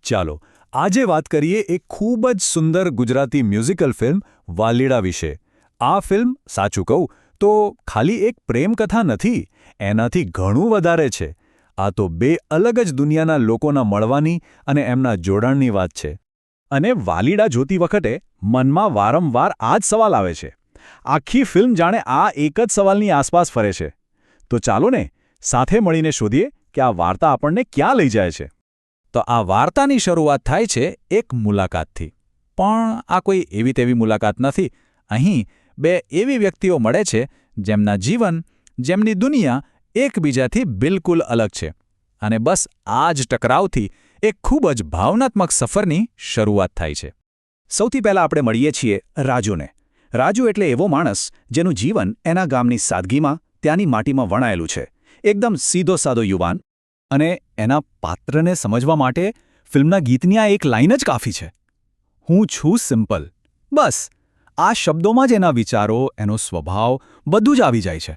ચાલો આજે વાત કરીએ એક ખૂબ જ સુંદર ગુજરાતી મ્યુઝિકલ ફિલ્મ વાલીડા વિશે. આ ફિલ્મ સાચું કહું તો ખાલી એક પ્રેમકથા નથી, એનાથી ઘણું વધારે છે. આ તો બે અલગ જ દુનિયાના લોકોના મળવાની અને એમના જોડાણની વાત છે. અને વાલીડા જોતી વખતે મનમાં વારંવાર આ જ સવાલ આવે છે. આખી ફિલ્મ જાણે આ એક જ સવાલની આસપાસ ફરે છે. તો ચાલો ને સાથે મળીને શોધીએ કે આ વાર્તા આપણને ક્યાં લઈ જાય છે. તો આ વાર્તાની શરૂઆત થાય છે એક મુલાકાતથી. પણ આ કોઈ એવી તેવી મુલાકાત નથી. અહીં બે એવી વ્યક્તિઓ મળે છે જેમના જીવન, જેમની દુનિયા એકબીજાથી બિલકુલ અલગ છે. અને બસ આ જ ટકરાવથી એક ખૂબ જ ભાવનાત્મક સફરની શરૂઆત થાય છે. સૌથી પહેલાં આપણે મળીએ છીએ રાજુને. રાજુ એટલે એવો માણસ જેનું જીવન એના ગામની સાદગીમાં, ત્યાંની માટીમાં વણાયેલું છે. એકદમ સીધો સાદો યુવાન. અને એના પાત્રને સમજવા માટે ફિલ્મના ગીતની આ એક લાઇન જ કાફી છે. હું છું સિમ્પલ. બસ આ શબ્દોમાં જ એના વિચારો, એનો સ્વભાવ બધું જ આવી જાય છે.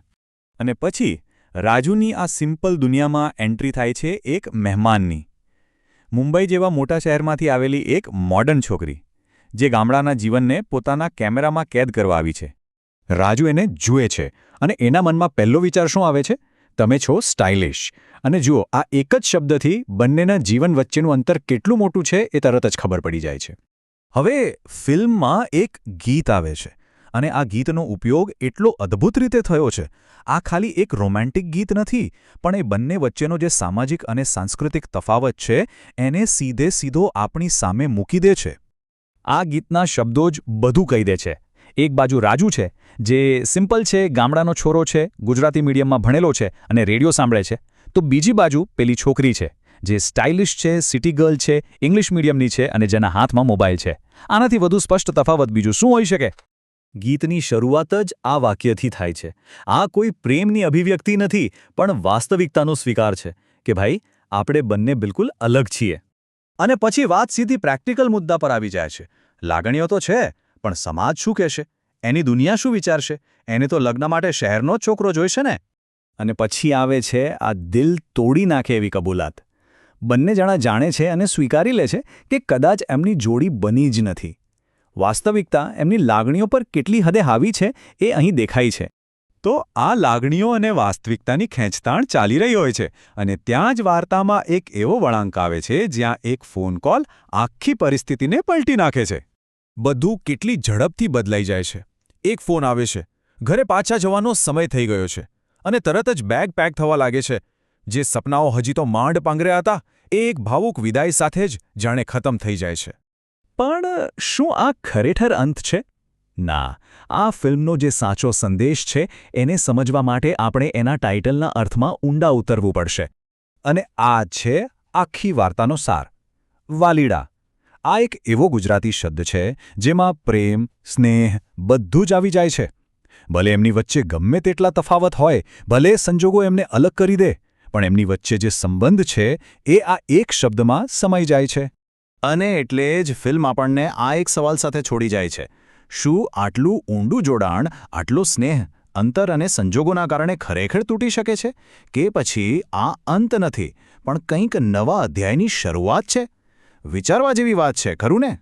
અને પછી રાજુની આ સિમ્પલ દુનિયામાં એન્ટ્રી થાય છે એક મહેમાનની. મુંબઈ જેવા મોટા શહેરમાંથી આવેલી એક મોડર્ન છોકરી, જે ગામડાના જીવનને પોતાના કેમેરામાં કેદ કરવા આવી છે. રાજુ એને જુએ છે અને એના મનમાં પહેલો વિચાર શું આવે છે? તમે છો સ્ટાઇલિશ. અને જુઓ, આ એક જ શબ્દથી બંનેના જીવન વચ્ચેનું અંતર કેટલું મોટું છે એ તરત જ ખબર પડી જાય છે. હવે ફિલ્મમાં એક ગીત આવે છે અને આ ગીતનો ઉપયોગ એટલો અદ્ભુત રીતે થયો છે. આ ખાલી એક રોમેન્ટિક ગીત નથી, પણ એ બંને વચ્ચેનો જે સામાજિક અને સાંસ્કૃતિક તફાવત છે એને સીધે સીધો આપણી સામે મૂકી દે છે. આ ગીતના શબ્દો જ બધું કહી દે છે. એક બાજુ રાજુ છે, જે સિમ્પલ છે, ગામડાનો છોરો છે, ગુજરાતી મીડિયમમાં ભણેલો છે અને રેડિયો સાંભળે છે. તો બીજી બાજુ પેલી છોકરી છે, જે સ્ટાઇલિશ છે, સિટી ગર્લ છે, ઇંગ્લિશ મીડિયમની છે અને જેના હાથમાં મોબાઈલ છે. આનાથી વધુ સ્પષ્ટ તફાવત બીજું શું હોઈ શકે? ગીતની શરૂઆત જ આ વાક્યથી થાય છે. આ કોઈ પ્રેમની અભિવ્યક્તિ નથી, પણ વાસ્તવિકતાનો સ્વીકાર છે કે ભાઈ, આપણે બંને બિલકુલ અલગ છીએ. અને પછી વાત સીધી પ્રેક્ટિકલ મુદ્દા પર આવી જાય છે. લાગણીઓ તો છે, પણ સમાજ શું કહેશે? એની દુનિયા શું વિચારશે? એને તો લગ્ન માટે શહેરનો જ છોકરો જોઈશે ને. અને પછી આવે છે આ દિલ તોડી નાખે એવી કબૂલાત. બંને જણા જાણે છે અને સ્વીકારી લે છે કે કદાચ એમની જોડી બની જ નથી. વાસ્તવિકતા એમની લાગણીઓ પર કેટલી હદે હાવી છે એ અહીં દેખાય છે. તો આ લાગણીઓ અને વાસ્તવિકતાની ખેંચતાણ ચાલી રહી હોય છે અને ત્યાં જ વાર્તામાં એક એવો વળાંક આવે છે જ્યાં એક ફોન કોલ આખી પરિસ્થિતિને પલટી નાખે છે. બધું કેટલી ઝડપથી બદલાઈ જાય છે. એક ફોન આવે છે, ઘરે પાછા જવાનો સમય થઈ ગયો છે અને તરત જ બેગ પેક થવા લાગે છે. જે સપનાઓ હજી તો માંડ પાંગર્યા હતા એ એક ભાવુક વિદાય સાથે જ જાણે ખતમ થઈ જાય છે. પણ શું આ ખરેખર અંત છે? ના, આ ફિલ્મનો જે સાચો સંદેશ છે એને સમજવા માટે આપણે એના ટાઇટલના અર્થમાં ઊંડા ઉતરવું પડશે. અને આ છે આખી વાર્તાનો સાર. વાલીડા. આ એક એવો ગુજરાતી શબ્દ છે જેમાં પ્રેમ, સ્નેહ બધું જ આવી જાય છે. ભલે એમની વચ્ચે ગમે તેટલા તફાવત હોય, ભલે સંજોગો એમને અલગ કરી દે, પણ એમની વચ્ચે જે સંબંધ છે એ આ એક શબ્દમાં સમાઈ જાય છે. અને એટલે જ ફિલ્મ આપણને આ એક સવાલ સાથે છોડી જાય છે. શું આટલું ઊંડું જોડાણ, આટલો સ્નેહ અંતર અને સંજોગોના કારણે ખરેખર તૂટી શકે છે? કે પછી આ અંત નથી, પણ કંઈક નવા અધ્યાયની શરૂઆત છે? વિચારવા જેવી વાત છે, ખરું ને?